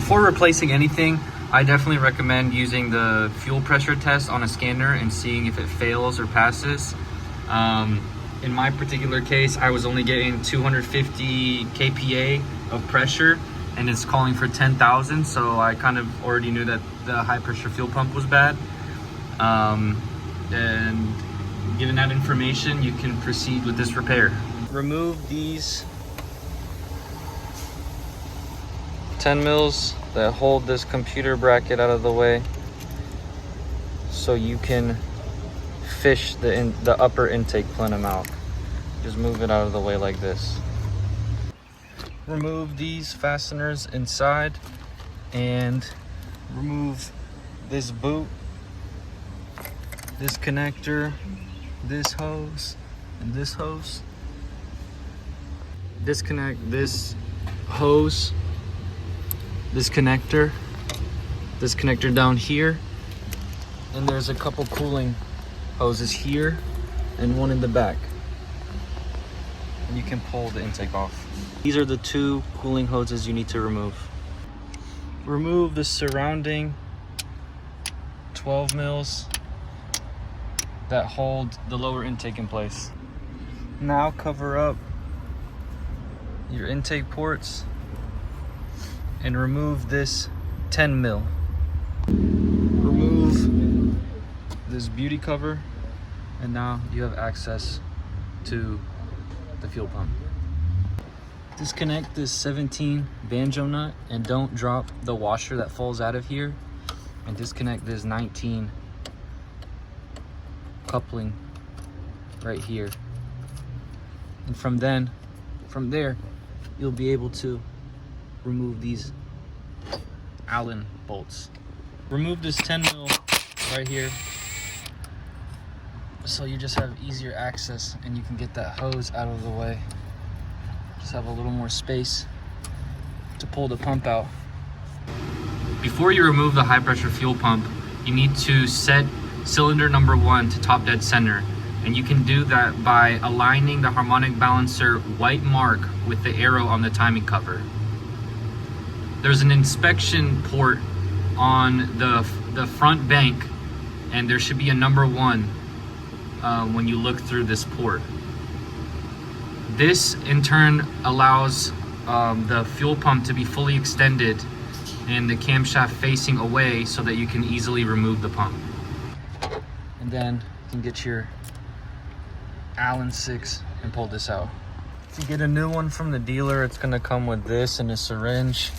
Before replacing anything, I definitely recommend using the fuel pressure test on a scanner and seeing if it fails or passes. In my particular case, I was only getting 250 kPa of pressure, and it's calling for 10,000, so I kind of already knew that the high pressure fuel pump was bad. And given that information, you can proceed with this repair. Remove these 10 mils that hold this computer bracket out of the way so you can fish the upper intake plenum out. Just move it out of the way like this. Remove these fasteners inside and remove this boot, this connector, this hose, and this hose. Disconnect this hose, this connector down here, and there's a couple cooling hoses here and one in the back. And you can pull the intake off. These are the two cooling hoses you need to remove. Remove the surrounding 12 mils that hold the lower intake in place. Now cover up your intake ports and remove this 10 mil. Remove this beauty cover, and now you have access to the fuel pump. Disconnect this 17 banjo nut and don't drop the washer that falls out of here, and disconnect this 19 coupling right here. And from there, you'll be able to remove these Allen bolts. Remove this 10 mil right here, so you just have easier access and you can get that hose out of the way. Just have a little more space to pull the pump out. Before you remove the high pressure fuel pump, you need to set cylinder number 1 to top dead center. And you can do that by aligning the harmonic balancer white mark with the arrow on the timing cover. There's an inspection port on the front bank, and there should be a number 1 when you look through this port. This in turn allows the fuel pump to be fully extended and the camshaft facing away so that you can easily remove the pump. And then you can get your Allen 6 and pull this out. If you get a new one from the dealer, it's going to come with this and a syringe.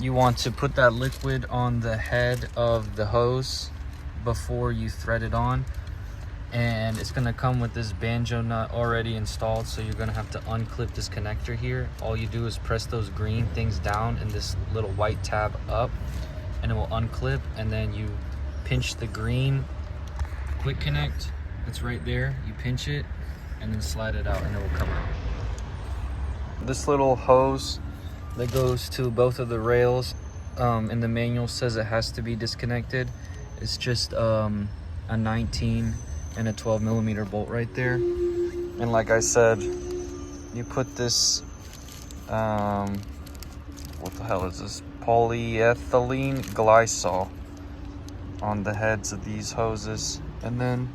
You want to put that liquid on the head of the hose before you thread it on, and it's going to come with this banjo nut already installed, so you're going to have to unclip this connector here. All you do is press those green things down and this little white tab up, and it will unclip, and then you pinch the green quick connect. It's right there. You pinch it and then slide it out and it will come out. This little hose that goes to both of the rails in the manual says it has to be disconnected. It's just a 19 and a 12 millimeter bolt right there. And like I said, you put this what the hell is this, polyethylene glycol on the heads of these hoses, and then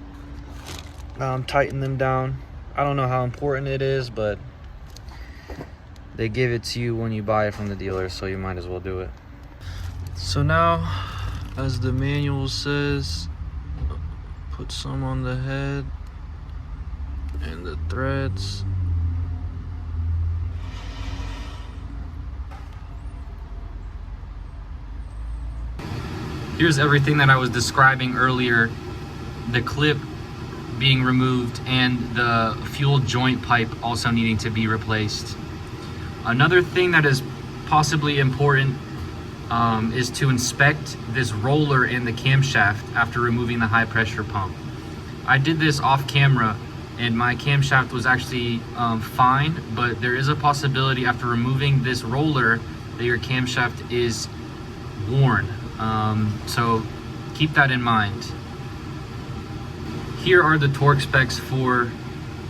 tighten them down. I don't know how important it is, but they give it to you when you buy it from the dealer, so you might as well do it. So now, as the manual says, put some on the head and the threads. Here's everything that I was describing earlier. The clip being removed and the fuel joint pipe also needing to be replaced. Another thing that is possibly important is to inspect this roller in the camshaft after removing the high pressure pump. I did this off camera and my camshaft was actually fine, but there is a possibility after removing this roller that your camshaft is worn. So keep that in mind. Here are the torque specs for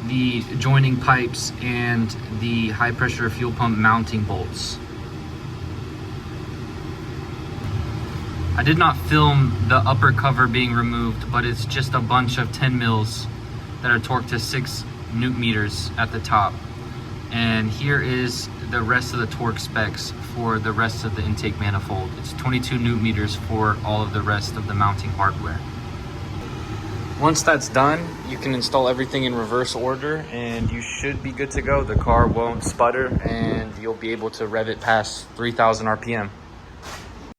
the joining pipes and the high pressure fuel pump mounting bolts. I did not film the upper cover being removed, but it's just a bunch of 10 mils that are torqued to 6 newton meters at the top. And here is the rest of the torque specs for the rest of the intake manifold. It's 22 newton meters for all of the rest of the mounting hardware. Once that's done, you can install everything in reverse order and you should be good to go. The car won't sputter and you'll be able to rev it past 3,000 RPM.